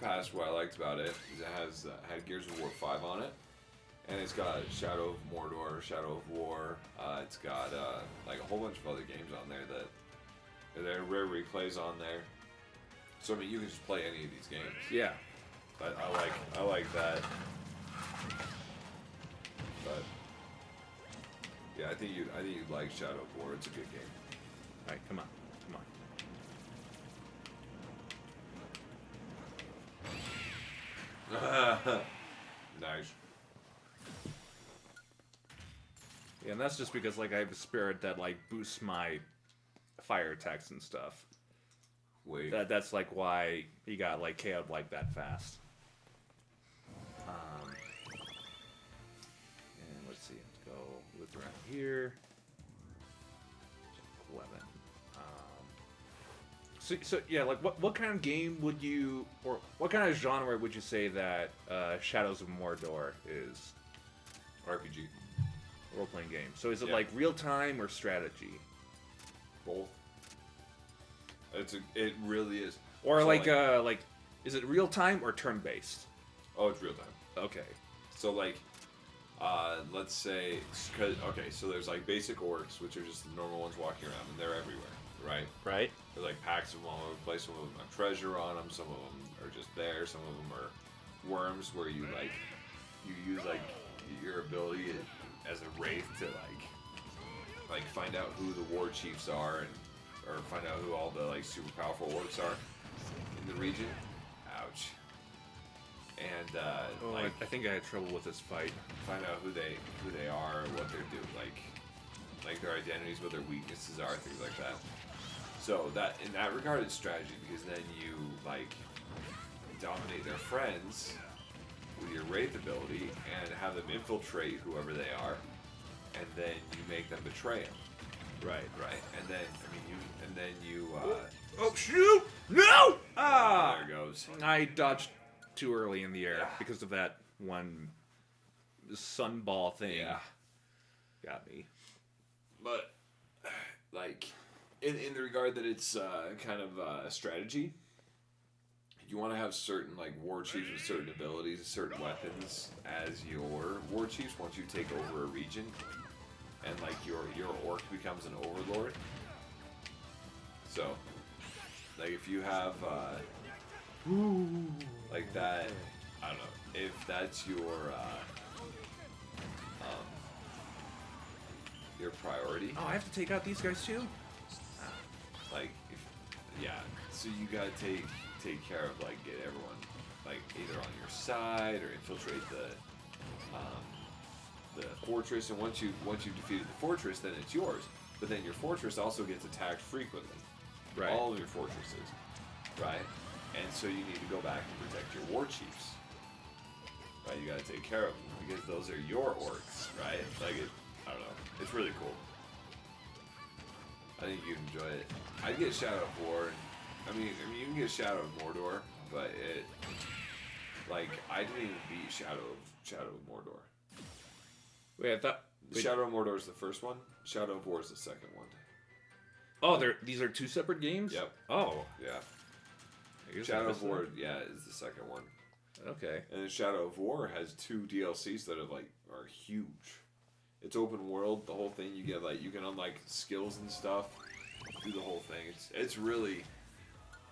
Pass, what I liked about it is it has had Gears of War 5 on it, and it's got Shadow of Mordor, Shadow of War. It's got like a whole bunch of other games on there that there are rare replays on there. So I mean, you can just play any of these games. Yeah. But I like that. But yeah, I think you'd like Shadow of War. It's a good game. All right, come on. Nice. Yeah, and that's just because like I have a spirit that like boosts my fire attacks and stuff. Wait. That's like why he got like KO'd like that fast. And let's see, let's go look around here. 11. So yeah, like what kind of game would you, or what kind of genre would you say that Shadows of Mordor is? RPG. Role-playing game. So is it Yeah. like real-time or strategy? Both. It really is. Or So, like is it real-time or turn-based? Oh, it's real time. Okay. So like, let's say, so there's like basic orcs, which are just the normal ones walking around, and they're everywhere, right? Right. They're like packs of them all over the place. Some of them have treasure on them. Some of them are just there. Some of them are worms, where you use like your ability as a wraith to like find out who the war chiefs are, or find out who all the like super powerful orcs are in the region. Ouch. And I think I had trouble with this fight. find out who they are, what they're doing, like their identities, what their weaknesses are, things like that. So that in that regard, it's strategy, because then you like dominate their friends with your wraith ability and have them infiltrate whoever they are, and then you make them betray them. Right. Right. And then you. Oh shoot! No! There it goes. I dodged too early in the air Yeah. because of that one sunball thing. Yeah. Got me. But like in the regard that it's kind of a strategy, you want to have certain like war chiefs with certain abilities, certain weapons as your war chiefs once you take over a region, and like your orc becomes an overlord. So like if you have like that, I don't know if that's your priority. Oh, I have to take out these guys too? Like, so you gotta take care of like get everyone like either on your side or infiltrate the fortress. And once you've defeated the fortress, then it's yours. But then your fortress also gets attacked frequently. Right. All of your fortresses, right? And so you need to go back and protect your war chiefs. Right, you gotta take care of them because those are your orcs, right? Like I don't know. It's really cool. I think you'd enjoy it. I'd get Shadow of War. I mean, you can get Shadow of Mordor, but I didn't even beat Shadow of Mordor. Wait, I thought... Shadow of Mordor is the first one. Shadow of War is the second one. Oh, these are two separate games? Yep. Oh. Yeah. I guess Shadow I of missed War, is the second one. Okay. And then Shadow of War has 2 DLCs that are huge. It's open world, the whole thing. You get you can unlock skills and stuff, do the whole thing. It's really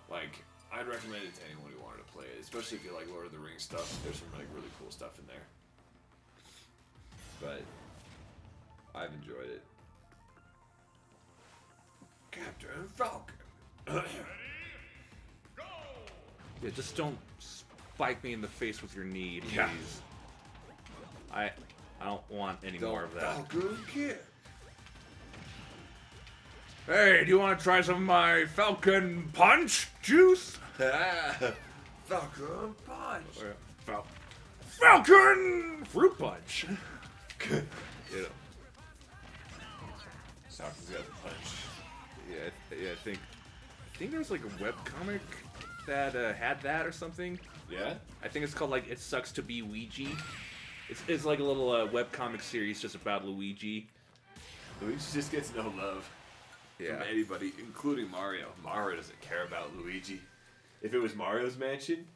I'd recommend it to anyone who wanted to play it, especially if you like Lord of the Rings stuff. There's some really cool stuff in there. But I've enjoyed it. Captain Falcon. Yeah, just don't spike me in the face with your knee, please. Yeah. I don't want any more of that. Falcon kick. Hey, do you want to try some of my Falcon Punch juice? Falcon punch. Falcon Fruit Punch. Yeah. Falcon's got the punch. Yeah, I think there's like a webcomic that had that or something. Yeah? I think it's called It Sucks to Be Luigi. It's like a little webcomic series just about Luigi. Luigi just gets no love from anybody, including Mario. Mario doesn't care about Luigi. If it was Mario's mansion,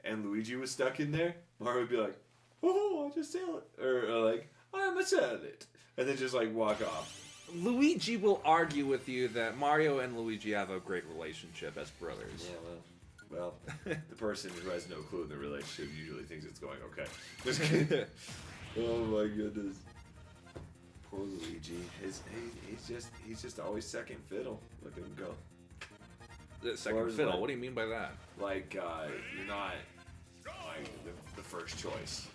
and Luigi was stuck in there, Mario would be like, "Oh, I just sailed it," or like, "I'm a sailed it," and then just like walk off. Luigi will argue with you that Mario and Luigi have a great relationship as brothers. Yeah, well, the person who has no clue in the relationship usually thinks it's going okay. Just kidding. Oh my goodness. Poor Luigi. He's just always second fiddle. Look at him go. The second fiddle. What do you mean by that? Like you're not like the first choice.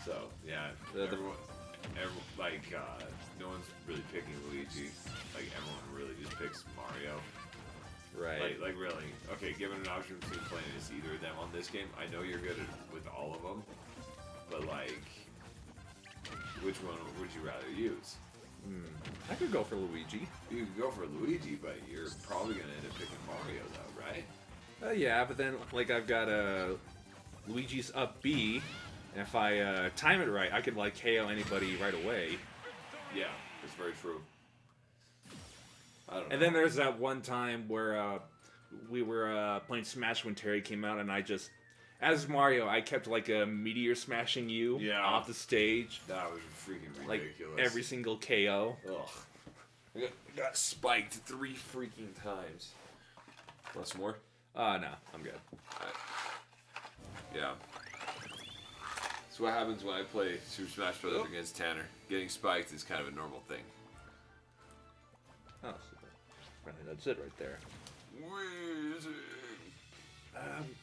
So yeah, no one's really picking Luigi. Like everyone really just picks Mario. Right. Like really. Okay, given an option between playing as either of them on this game, I know you're good with all of them, but like, which one would you rather use? I could go for Luigi. You could go for Luigi, but you're probably gonna end up picking Mario, though, right? Yeah, but then like I've got Luigi's up B, and if I time it right, I could like KO anybody right away. Yeah, that's very true. I don't know. And then there's that one time where we were playing Smash when Terry came out, and I just, as Mario, I kept like a meteor smashing you off the stage. That was freaking ridiculous. Like every single KO. Ugh. I got spiked 3 freaking times. Want some more? No, I'm good. Yeah. So what happens when I play Super Smash Bros. Against Tanner? Getting spiked is kind of a normal thing. Oh, so apparently that's it right there. Wheezing.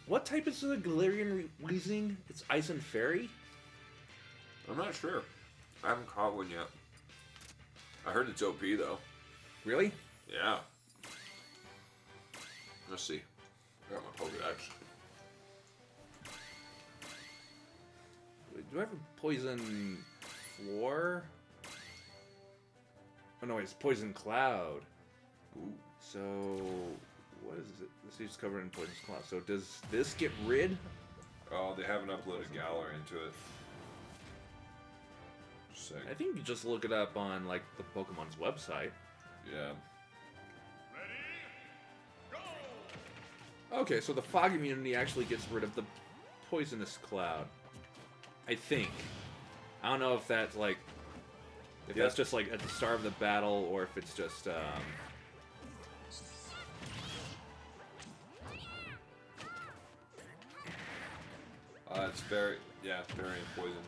What type is the Galarian Wheezing? It's Ice and Fairy? I'm not sure. I haven't caught one yet. I heard it's OP though. Really? Yeah. Let's see. I got my Pokedex. Do I have a Poison Floor? Oh no, it's Poison Cloud. Ooh. So, what is it? This is covered in Poison Cloud. So does this get rid? Oh, they haven't uploaded Galar into it. Sick. I think you just look it up on like the Pokemon's website. Yeah. Okay, so the fog immunity actually gets rid of the poisonous cloud. I think. I don't know if that's like, if that's just like at the start of the battle, or if it's just It's fairy and poison.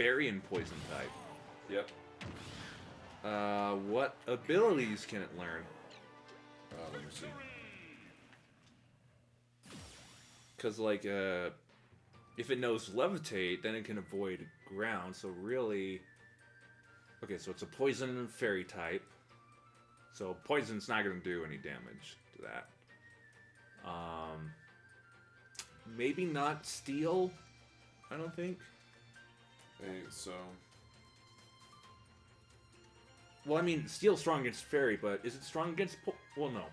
fairy and poison type. Yep. What abilities can it learn? Let me see. Because like if it knows levitate, then it can avoid ground. So really, okay, so it's a poison and fairy type. So poison's not going to do any damage to that. Maybe not steel. I don't think. Hey, so. Well, I mean, steel's strong against fairy, but is it strong against? Well, no.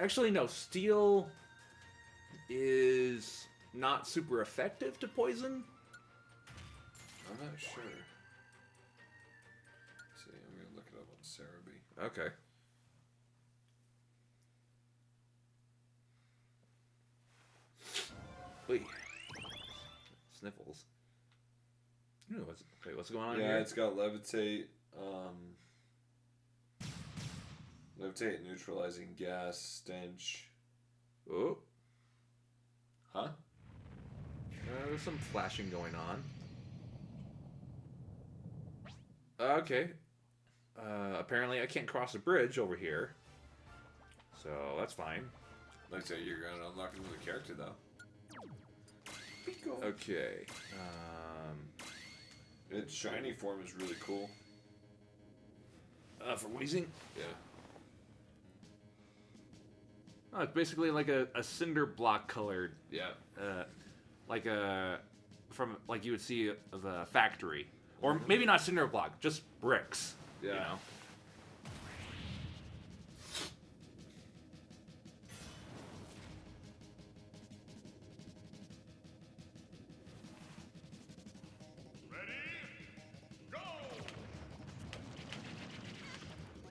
Actually, no. Steel is not super effective to poison. I'm not sure. Let's see, I'm gonna look it up on Cerebi. Okay. Wait. Sniffles. Ooh, what's going on here? Yeah, it's got levitate. Levitate, neutralizing gas, stench. Oh. Huh? There's some flashing going on. Okay. Apparently I can't cross a bridge over here. So that's fine. Looks like you're gonna unlock another character though. Okay. Its shiny form is really cool. For wheezing? Yeah. Oh, it's basically like a cinder block colored. Yeah. Like a from like you would see of a factory, or maybe not cinder block, just bricks. Yeah. You know?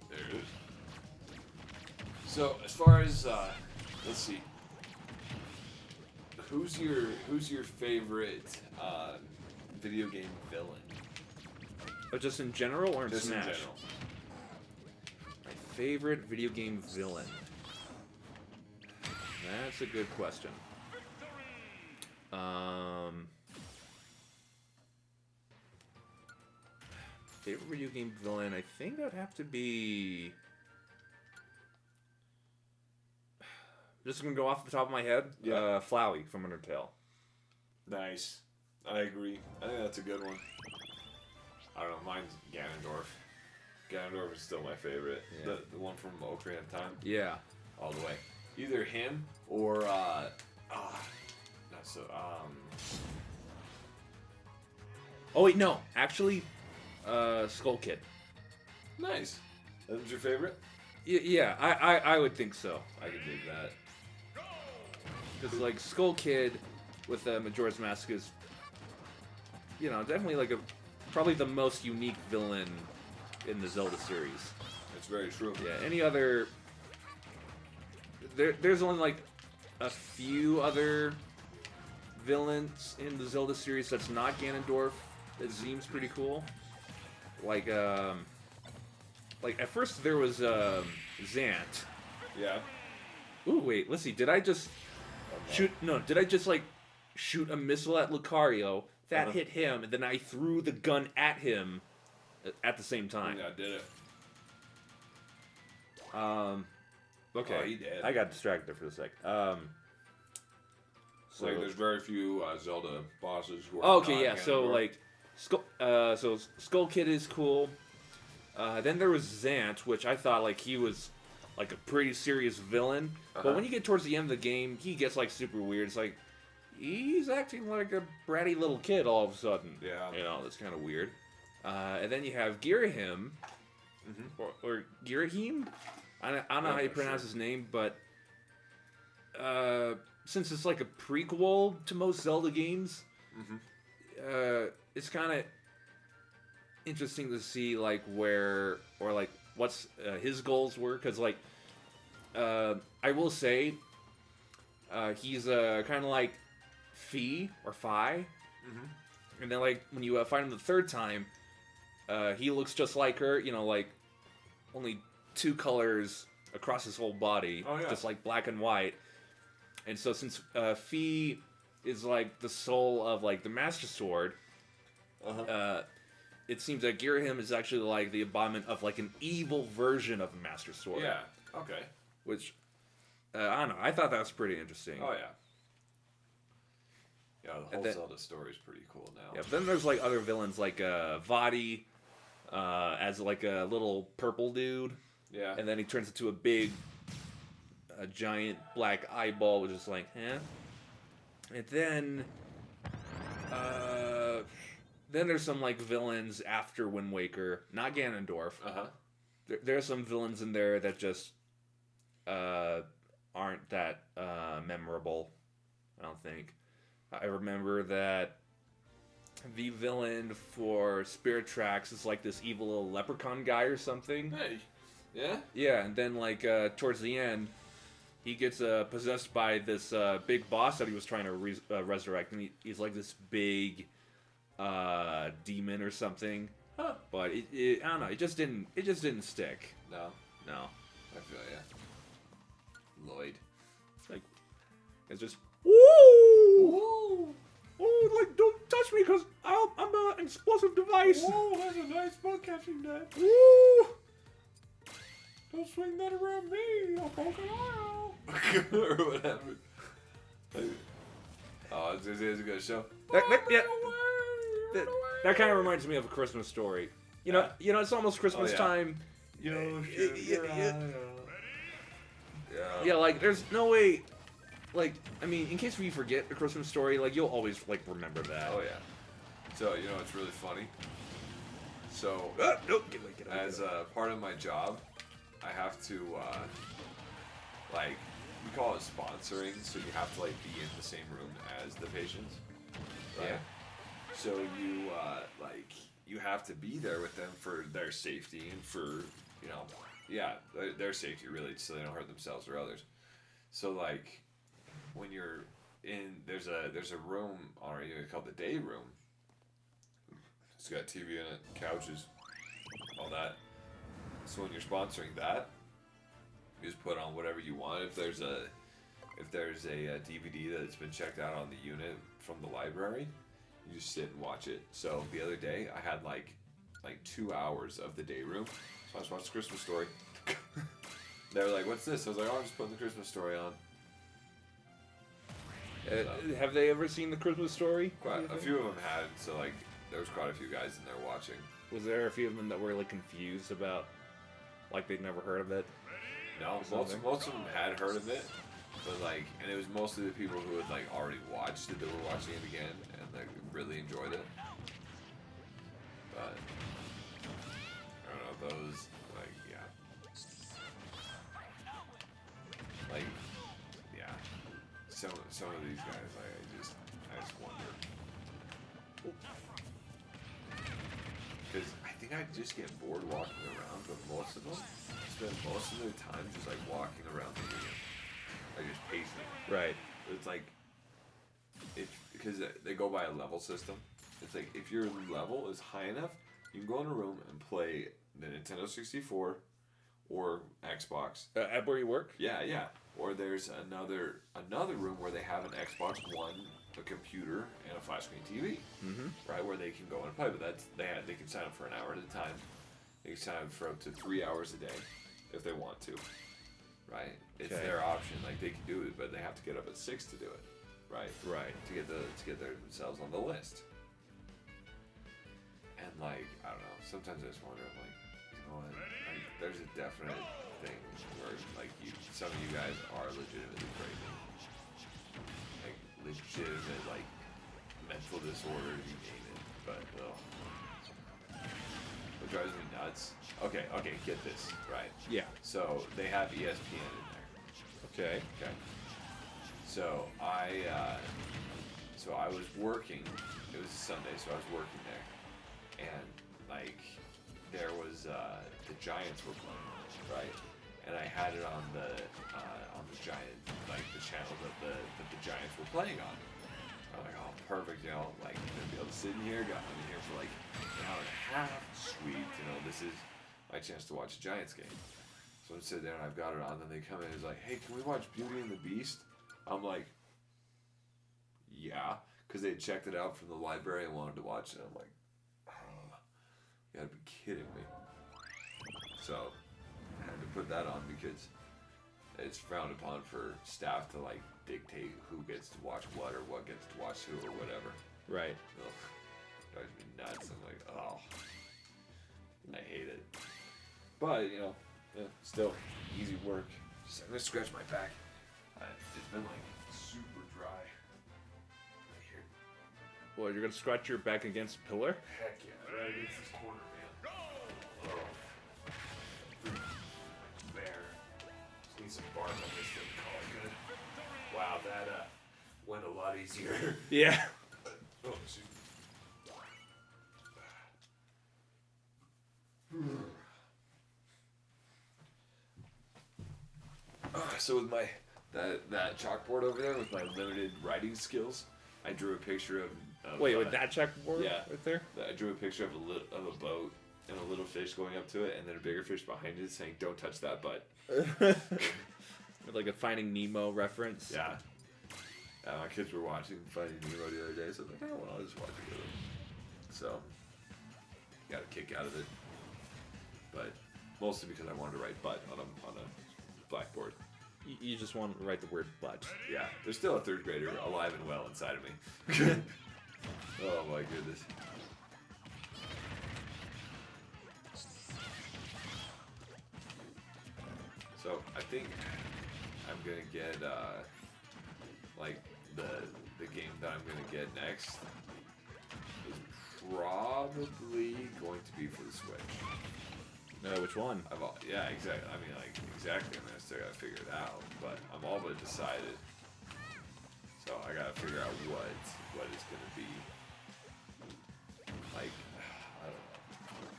There it is. So as far as let's see. Who's your favorite video game villain? Or just in general or in Just Smash? in general. My favorite video game villain. That's a good question. Favorite video game villain, I think that'd have to be... Just gonna go off the top of my head. Yeah. Flowey from Undertale. Nice. I agree. I think that's a good one. I don't know. Mine's Ganondorf. Ganondorf is still my favorite. Yeah. The one from Ocarina of Time. Yeah. All the way. Either him or not so Oh wait, no. Actually, Skull Kid. nice. That was your favorite? Yeah, I would think so. I can dig that. Because like Skull Kid with Majora's Mask is, definitely like probably the most unique villain in the Zelda series. It's very true. Yeah, any other... There's only like a few other villains in the Zelda series that's not Ganondorf. It seems pretty cool. Like at first there was Zant. Yeah. Ooh, wait, let's see. Did I just shoot a missile at Lucario that hit him, and then I threw the gun at him at the same time? Yeah, I did it. Okay. Oh, he did. I got distracted there for a sec. So like, there's very few Zelda bosses who are. Okay, not yeah. So Ganondorf. like, Skull Kid is cool. Then there was Zant, which I thought like he was like a pretty serious villain. But when you get towards the end of the game, he gets like super weird. It's like he's acting like a bratty little kid all of a sudden. Yeah. That's kind of weird. And then you have Girahim, or Girahim. I don't know how you pronounce his name, but since it's like a prequel to most Zelda games, it's kind of interesting to see like where or like what's his goals were, because like I will say he's kind of like Fi or Fi, and then like when you find him the third time, he looks just like her. Like only two colors across his whole body, just like black and white. And so since Fi is like the soul of like the Master Sword, it seems that Girahim is actually like the embodiment of like an evil version of the Master Sword. Yeah. Okay. Which I don't know. I thought that was pretty interesting. Oh yeah. Yeah, the whole then- Zelda story is pretty cool now. Yeah. But then there's like other villains like Vadi, as like a little purple dude. Yeah. And then he turns into a giant black eyeball, which is like, And then there's some like villains after Wind Waker, not Ganondorf. There's some villains in there that just aren't that memorable. I don't think. I remember that the villain for Spirit Tracks is like this evil little leprechaun guy or something. Hey. Yeah. Yeah, and then like towards the end, he gets possessed by this big boss that he was trying to resurrect, and he's like this big demon or something. Huh. But I don't know. It just didn't stick. No. No. I feel ya. Lloyd. Like it's just woo. Oh, like don't touch me because I'm an explosive device. Whoa, that's a nice bug catching that. Woo. Don't swing that around me. I'll poke an eye out. Or whatever. Oh, it's a good show. That kind of reminds me of A Christmas Story. It's almost Christmas time. Yeah, like there's no way. Like, I mean, in case we forget A Christmas Story, like you'll always like remember that. Oh yeah. So it's really funny. So as part of my job, I have to like we call it sponsoring. So you have to like be in the same room as the patients. Right? Yeah. So you have to be there with them for their safety and for their safety really, so they don't hurt themselves or others. So like when you're there's a room on our unit called the day room. It's got TV in it, couches, all that. So when you're sponsoring that, you just put on whatever you want. If there's a DVD that's been checked out on the unit from the library, you just sit and watch it. So the other day I had like 2 hours of the day room. So I just watched Christmas Story. They were like, "What's this?" I was like, "Oh, I'm just putting the Christmas Story on." Have they ever seen the Christmas Story? Quite a few of them had, so like there was quite a few guys in there watching. Was there a few of them that were like confused about, like they'd never heard of it? No, most of them had heard of it, but like, and it was mostly the people who had like already watched it that were watching it again and like really enjoyed it. But I don't know, those like like some of these guys like I just wonder. Because I think I just get bored walking around, but most of them spend most of their time just like walking around the unit, like just pacing. Right. It's like, because they go by a level system. It's like if your level is high enough, you can go in a room and play the Nintendo 64 or Xbox. At where you work? Yeah. Or there's another room where they have an Xbox One, a computer, and a flat screen TV, right, where they can go and play. But they can sign up for an hour at a time. They can sign up for up to 3 hours a day if they want to, right? It's their option. Like they can do it, but they have to get up at 6 to do it, right? Right. To get themselves on the list. And like I don't know. Sometimes I just wonder, I'm like, you know what? Like, there's a definite thing where like some of you guys are legitimately crazy, like legitimate like mental disorder, you name it. But what drives me nuts? Okay, get this right. Yeah. So they have ESPN in there. Okay. So I was working. It was a Sunday, so I was working there, and like there was the Giants were playing, right? And I had it on the Giant, like the channel that the Giants were playing on. I'm like, oh, perfect, you know, like I'm gonna be able to sit in here, got me here for like an hour and a half. Sweet, you know, this is my chance to watch a Giants game. So I'm sitting there and I've got it on, and they come in and it's like, hey, can we watch Beauty and the Beast? I'm like, yeah, because they checked it out from the library and wanted to watch it. I'm like, oh, you gotta be kidding me. So I had to put that on because it's frowned upon for staff to like dictate who gets to watch what or what gets to watch who or whatever. Right. Ugh, drives me nuts. I'm like, oh, I hate it. But you know, yeah, still easy work. Just, I'm gonna scratch my back. It's been like super dry right here. Well, you're gonna scratch your back against a pillar? Heck yeah, right against this corner, man. Oh. There. Just need some bark on this thing to call it good. Wow, that went a lot easier. Yeah. Oh, shoot. So with my that chalkboard over there with my limited writing skills, I drew a picture of Wait, with that chalkboard yeah, right there? I drew a picture of a boat and a little fish going up to it, and then a bigger fish behind it saying, "Don't touch that butt." Like a Finding Nemo reference. Yeah. My kids were watching Finding Nemo the other day, so I was like, oh, well, I'll just watch it with them. So, got a kick out of it. But mostly because I wanted to write butt on a blackboard. You just want to write the word butt. Yeah, there's still a third grader alive and well inside of me. Oh my goodness. So I think I'm gonna get like the game that I'm gonna get next is probably going to be for the Switch. Which one? Yeah, exactly. I mean, like exactly. I mean, I still gotta figure it out, but I'm all but decided. So I gotta figure out what it's gonna be. Like, I don't know.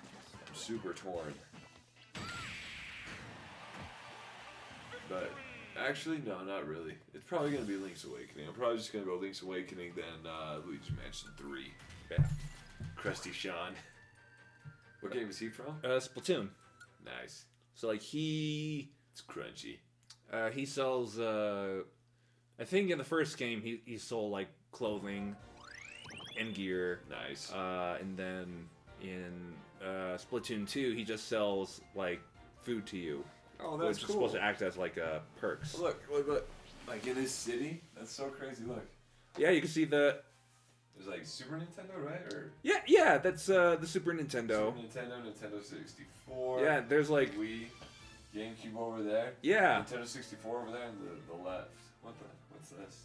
I'm super torn. But Actually, no, not really. It's probably gonna be Link's Awakening. I'm probably just gonna go Link's Awakening, then Luigi's Mansion 3. Yeah. Krusty Sean. What game is he from? Splatoon. Nice. So like he It's crunchy. sells. I think in the first game he sold like clothing and gear. Nice. And then in Splatoon 2, he just sells like food to you. Oh, that's which cool. is supposed to act as like perks. Look. Like in his city? That's so crazy. Look. Yeah, you can see the. There's like Super Nintendo, right? Or Yeah, that's the Super Nintendo. Super Nintendo, Nintendo 64. Yeah, there's like. Wii, GameCube over there. Yeah. Nintendo 64 over there, and the left. What's this?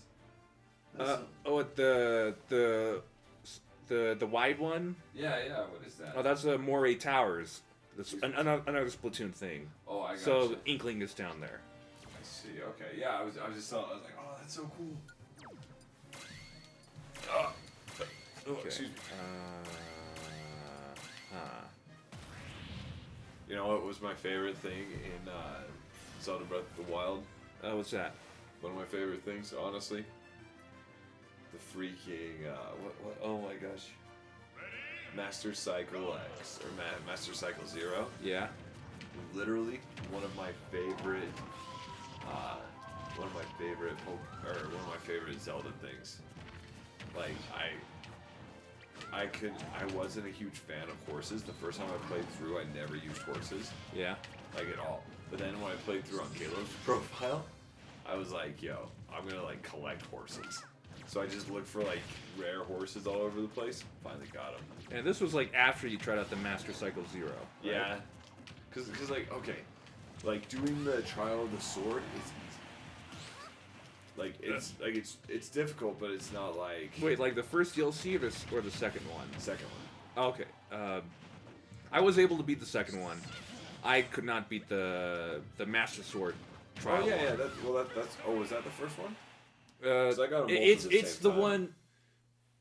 The wide one. Yeah. What is that? Oh, that's Moray Towers. That's another Splatoon thing. Oh, I got So you. Inkling is down there. I see. Okay. Yeah, I was like, oh, that's so cool. Oh, Okay. excuse me. Huh. You know what was my favorite thing in Zelda Breath of the Wild? What's that? One of my favorite things, honestly. The freaking what? Oh my gosh. Master Cycle X or Master Cycle Zero. Yeah. Literally one of my favorite one of my favorite Zelda things. Like I wasn't a huge fan of horses. The first time I played through, I never used horses, Yeah. like at all. But then when I played through on Caleb's profile, I was like, yo, I'm gonna like collect horses. So I just looked for like rare horses all over the place. Finally got them. And this was like after you tried out the Master Cycle Zero. Right? Yeah, cause like okay, like doing the Trial of the Sword is easy. Like it's difficult, but it's not like Wait, like the first DLC or the second one? second one. Okay. I was able to beat the second one. I could not beat the Master Sword trial. Oh yeah. one. That's. Oh, was that the first one? 'Cause I got them both It's at the it's same the time.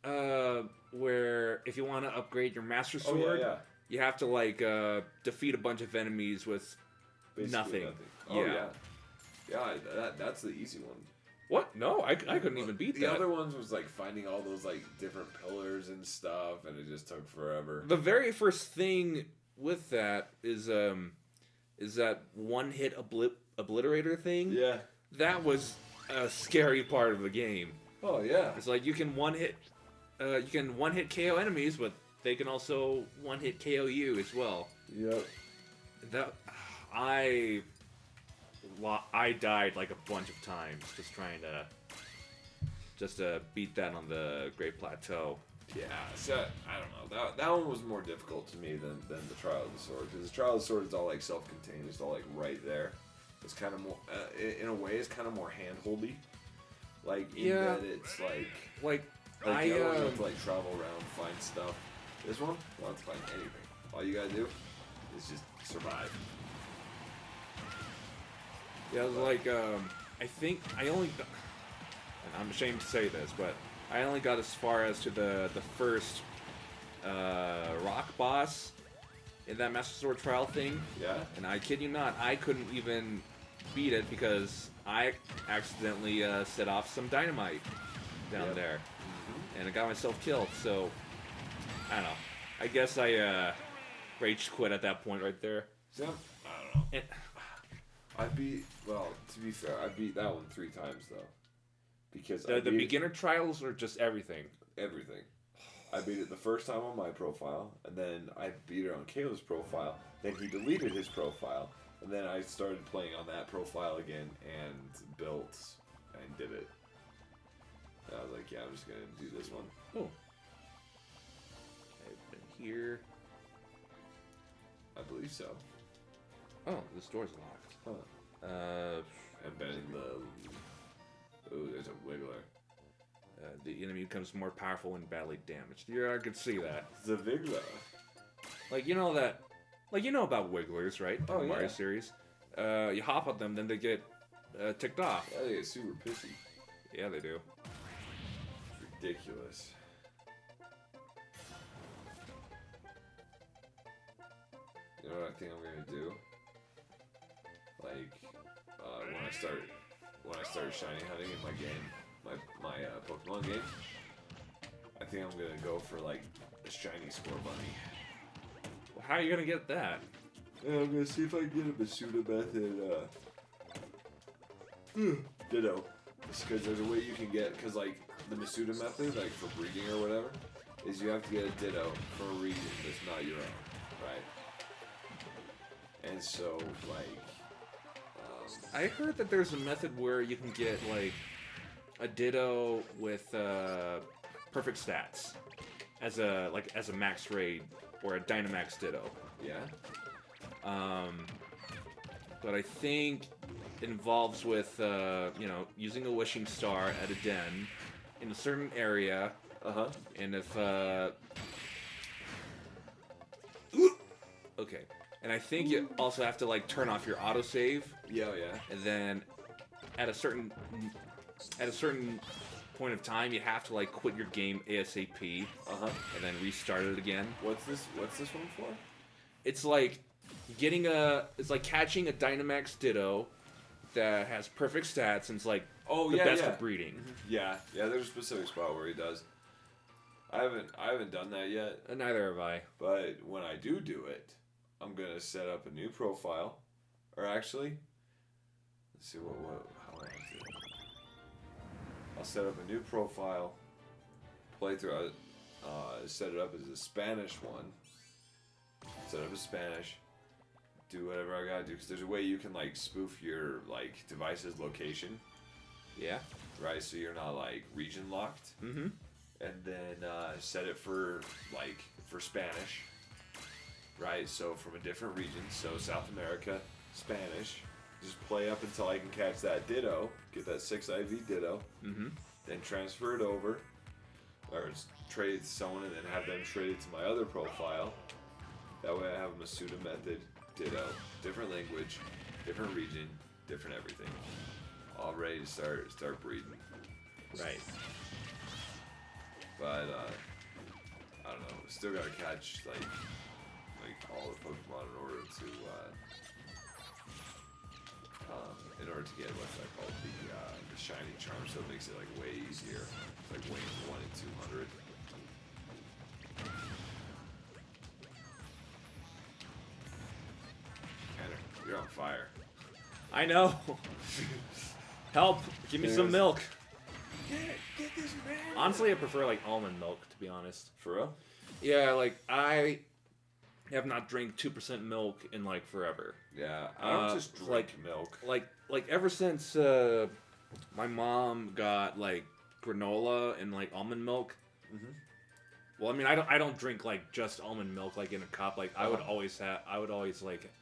one where if you want to upgrade your Master Oh Sword, yeah. you have to like defeat a bunch of enemies with Basically nothing. Oh Yeah. yeah. That's the easy one. What? No, I couldn't even beat The that. other ones was like finding all those like different pillars and stuff, and it just took forever. The very first thing with that is that one hit obliterator thing. Yeah. That was a scary part of the game. Oh yeah. It's like you can one hit KO enemies, but they can also one hit KO you as well. Yep. That I died like a bunch of times just trying to beat that on the Great Plateau. Yeah, so I don't know. That one was more difficult to me than the Trial of the Sword, because the Trial of the Sword is all like self-contained. It's all like right there. It's kind of more, in a way, it's kind of more hand-holdy. Like in that it's like I you don't have to like travel around, find stuff. This one, you don't have to find anything. All you gotta do is just survive. yeah, it was like I think I only got, and I'm ashamed to say this, but I only got as far as to the first rock boss in that Master Sword trial thing. Yeah. And I kid you not, I couldn't even beat it because I accidentally set off some dynamite down there, and I got myself killed. So I don't know. I guess I rage quit at that point right there. Yeah. I don't know. And, To be fair, I beat that one 3 times though, because the beginner trials or just everything. everything. I beat it the first time on my profile, and then I beat it on Caleb's profile. Then he deleted his profile, and then I started playing on that profile again and built and did it. And I was like, yeah, I'm just gonna do this one. Oh. I've been here. I believe so. Oh, this door's locked. Huh. And then there's a wiggler. The enemy becomes more powerful when badly damaged. Yeah, I could see that. The wiggler. Like, you know about wigglers, right? Oh, In the Mario yeah. series. You hop on them, then they get ticked off. Yeah, they get super pissy. Yeah, they do. It's ridiculous. You know what I think I'm gonna do? Like, when I start when I start shiny hunting in my game, my Pokemon game, I think I'm gonna go for like a shiny Spore Bunny. Well, how are you gonna get that? Yeah, I'm gonna see if I can get a Masuda method. Ditto. Because there's a way you can get, because like the Masuda method, like for breeding or whatever, is you have to get a Ditto for a region that's not your own, right? And so like, I heard that there's a method where you can get like a Ditto with perfect stats as a max raid or a Dynamax Ditto. yeah. But I think it involves with using a wishing star at a den in a certain area. And if okay, and I think you also have to like turn off your autosave. Yeah. And then at a certain point of time, you have to like quit your game ASAP. And then restart it again. What's this one for? It's like it's like catching a Dynamax Ditto that has perfect stats and it's like the best of breeding. Yeah. There's a specific spot where he does. I haven't done that yet. Neither have I. But when I do it, I'm gonna set up a new profile, or actually, let's see how I want to do it. I'll set up a new profile, playthrough. Set it up as a Spanish one. Set up as Spanish. Do whatever I gotta do, because there's a way you can like spoof your like device's location. Yeah. Right, so you're not like region locked. Mm-hmm. And then set it for Spanish. Right, so from a different region, so South America, Spanish. Just play up until I can catch that Ditto, get that 6 IV Ditto, then transfer it over, or trade it to someone and then have them trade it to my other profile. That way I have a Masuda method, Ditto, different language, different region, different everything. All ready to start breeding. Right. But I don't know. Still gotta catch like all the Pokemon in order to get what's that called, the shiny charm. So it makes it like way easier. It's like weighing 1 in 200. Tanner, you're on fire. I know. Help! Give me some milk. Get this man. Honestly, I prefer like almond milk, to be honest. For real? Yeah, like I have not drank 2% milk in like forever. Yeah, I don't just drink milk. Like ever since my mom got like granola and like almond milk. Well, I mean, I don't drink like just almond milk like in a cup. Like I would always like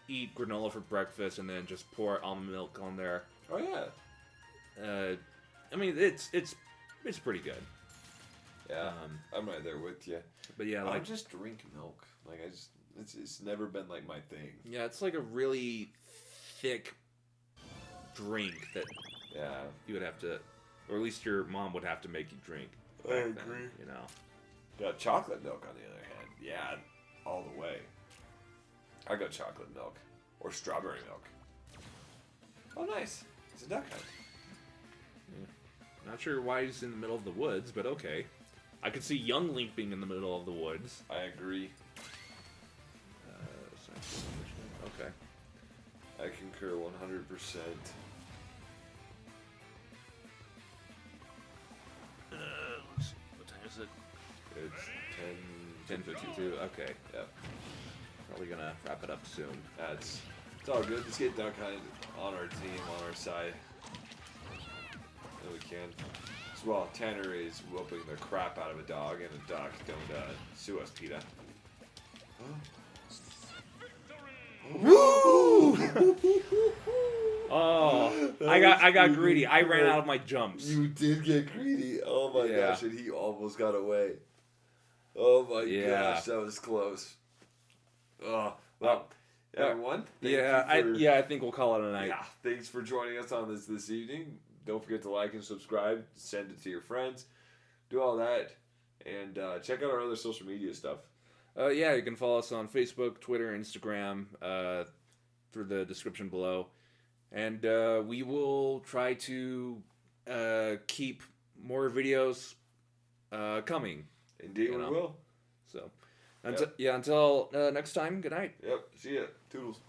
eat granola for breakfast and then just pour almond milk on there. Oh yeah. I mean, it's pretty good. Yeah, I'm right there with you. But yeah, I like just drink milk. Like it's never been like my thing. yeah, it's like a really thick drink that you would have to, or at least your mom would have to make you drink. I agree. You know. Got chocolate milk on the other hand. Yeah, all the way. I got chocolate milk or strawberry milk. Oh, nice. It's a duck hunt. Not sure why he's in the middle of the woods, but okay. I could see young Link being in the middle of the woods. I agree. Okay. I concur 100%. Let's see. What time is it? It's 10:52. Okay. Yep. Probably gonna wrap it up soon. It's all good. Let's get duck hunt on our team, on our side. We can. As well, Tanner is whooping the crap out of a dog, and a dog don't sue us, PETA. Woo! Oh, I got greedy. I ran out of my jumps. You did get greedy. Oh my gosh, and he almost got away. Oh my gosh, that was close. Oh, well, everyone. I think we'll call it a night. Yeah, thanks for joining us on this evening. Don't forget to like and subscribe. Send it to your friends. Do all that. And check out our other social media stuff. You can follow us on Facebook, Twitter, Instagram, through the description below. And we will try to keep more videos coming. Indeed, we will. So, until next time, good night. Yep, see ya. Toodles.